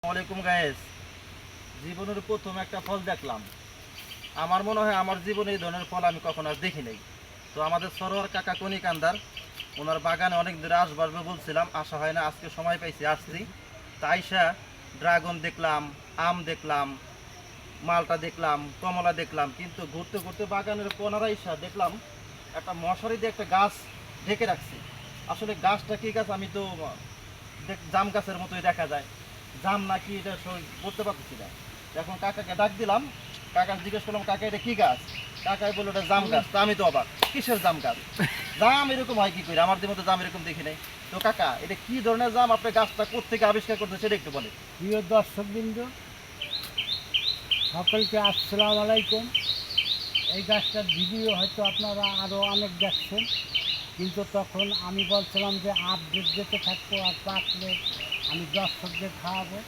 ওয়ালাইকুম গায়েস, জীবনের প্রথম একটা ফল দেখলাম। আমার মনে হয় আমার জীবনে এই ধরনের ফল আমি কখনো আর দেখি নাই। তো আমাদের সরোয়ার কাকা কনিকান্দার ওনার বাগানে অনেক দূরে আসবে বলছিলাম, আসা হয় না, আজকে সময় পাইছি আসছি। তাইসা ড্রাগন দেখলাম, আম দেখলাম, মালটা দেখলাম, কমলা দেখলাম, কিন্তু ঘুরতে ঘুরতে বাগানের কোনারা ইসা দেখলাম একটা মশারি দিয়ে একটা গাছ ঢেকে রাখছি। আসলে গাছটা কি গাছ আমি তো জাম গাছের মতোই দেখা যায়, জাম নাকি এটা বলতে পারতেছি না। এখন কাকাকে ডাক দিলাম, কাকা জিজ্ঞেস করলাম কাকা এটা কি গাছ, কাকাই বললো এটা জাম গাছ। তা আমি তো অবাক, কিসের জাম গাছ, জাম এরকম হয় কি করে, আমার মতো জাম এরকম দেখি নাই। তো কাকা এটা কি ধরনের জাম, আপনি গাছটা কোত্থেকে আবিষ্কার করতে সেটা একটু বলেন। প্রিয় দর্শকবৃন্দ, সকলকে আসসালামু আলাইকুম। এই গাছটার ভিডিও হয়তো আপনারা আরও অনেক দেখছেন, কিন্তু তখন আমি বলছিলাম যে আপডেট যেতে থাকবো আর পাকলে আমি দর্শকদের খাওয়াবো।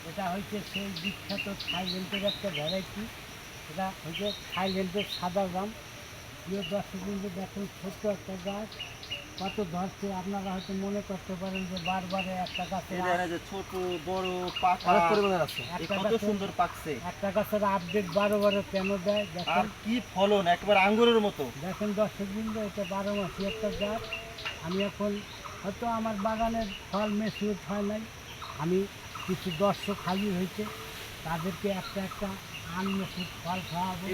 এটা হচ্ছে সেই বিখ্যাত থাইল্যান্ডের একটা ভ্যারাইটি। এটা হচ্ছে থাইল্যান্ডের সাদা জাম। প্রিয় দর্শকবৃন্দ, দেখুন ছোট্ট একটা গাছ, কত ধরছে। আপনারা হয়তো মনে করতে পারেন যে বারবারে একটা গাছের ছোট বড় পাকা আছে, কত সুন্দর পাকছে। একটা গাছের আপডেট 12 বারে কেন দেয় আর দেখেন। কি ফলন, একবার আঙ্গুরের মতো। দেখেন দর্শকবৃন্দ, এটা 12 মাসি একটা গাছ। আমি এখন হয়তো আমার বাগানের ফল মেসিউর হয় নাই, আমি কিছু দর্শক খালি হয়েছে, তাদেরকে একটা একটা আনমেসিউর ফল খাওয়াবো।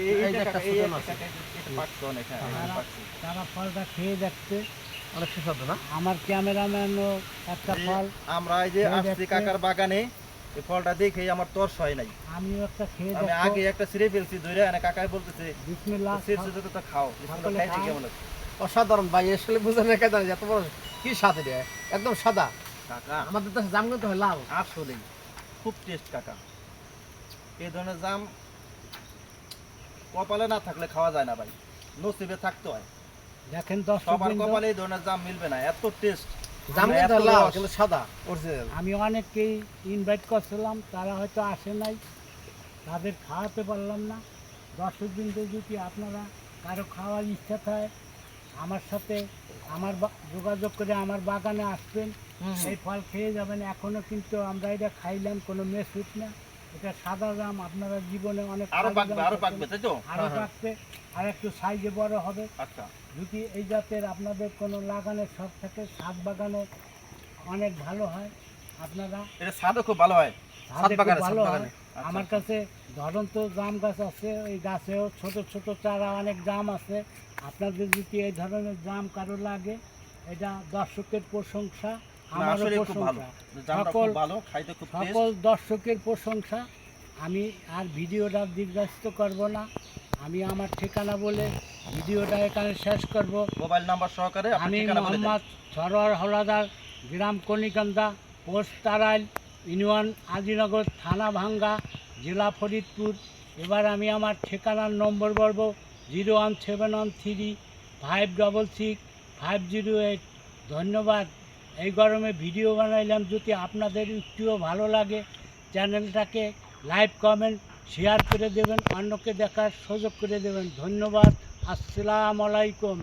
তারা ফলটা খেয়ে দেখতে অনেক সুস্বাদু না? আমার ক্যামেরাম্যানও একটা ফল আমরা এই যে আসছি কাকার বাগানে, এই ফলটা দেখে আমার তর্স হয় নাই। আমিও একটা খেয়ে আমি দেখবো। আগে একটা ছিঁড়ে ফেলছি ধরে, এনে কাকাই বলতেছে বিসমিল্লাহ। ছিঁড়ছে তো খাও, খাইতে কেমন লাগে। অসাধারণ ভাই, আসলে বুঝে না কেন এত বড় কি স্বাদ, এটা একদম সাদা। কাকা আমাদের দেশে জাম কিন্তু হয় লাল। আসলেই খুব টেস্ট কাকা। এই ধরনের জাম কপালে না থাকলে খাওয়া যায় না ভাই, নসিবে থাকতে হয়। দেখেন সবার দর্শকবৃন্দ, কপালে এই ধরনের জাম মিলবে না, এত টেস্ট। জাম কিন্তু হয় লাল কিন্তু সাদা অরিজিনাল। আমি অনেককেই ইনভাইট করছিলাম, তারা হয়তো আসে নাই, তাদের খাওয়াতে পারলাম না। দর্শকবৃন্দ, যদি আপনারা কারো খাওয়ার ইচ্ছা থাকে আমার সাথে যোগাযোগ করে আমার বাগানে আসবেন, এই ফল খেয়ে যাবেন। এখনো কিন্তু আমরা এটা খাইলাম, কোনো মেসুট না, এটা সাদা জাম। আপনারা জীবনে অনেক আরো পাকবে তাই তো? আরো পাকবে, আর একটু সাইজে বড় হবে। আচ্ছা, যদি এই জাতের আপনাদের কোনো লাগানের শখ থাকে, ছাদ বাগানে অনেক ভালো হয়। আপনারা এটা স্বাদও খুব ভালো হয়। ছাদে খুব বাগানে, ভালো ছাদ হয়। বাগানে। আমার কাছে ধরন্ত জাম গাছ আছে, ওই গাছেও ছোট ছোট চারা অনেক জাম আছে। আপনাদের যদি এই ধরনের জাম কারো লাগে, এটা দর্শকের প্রশংসা, আমারও আসলে খুব ভালো, প্রশংসা, জামটা সকল খুব ভালো, খাইতে খুব টেস্ট। সকল দর্শকের প্রশংসা। আমি আর ভিডিওটা দীর্ঘায়িত করব না, আমি আমার ঠিকানা বলে ভিডিওটা এখানে শেষ করব। মোবাইল নাম্বার সহকারে আপনি আমি ঠিকানা বলে দেন। মোহাম্মদ সরোয়ার হলাদার, গ্রাম কনিকান্দা, পোস্ট তারাইল, ইউনিয়ন আজিনগর, থানা ভাঙ্গা, জেলা ফরিদপুর। এবার আমি আমার ঠিকানার নম্বর বলব 01713566508। ধন্যবাদ। এই গরমে ভিডিও বানাইলাম, যদি আপনাদের একটুও ভালো লাগে চ্যানেলটাকে লাইক কমেন্ট শেয়ার করে দেবেন, অন্যকে দেখার সুযোগ করে দেবেন। ধন্যবাদ। আসসালামু আলাইকুম।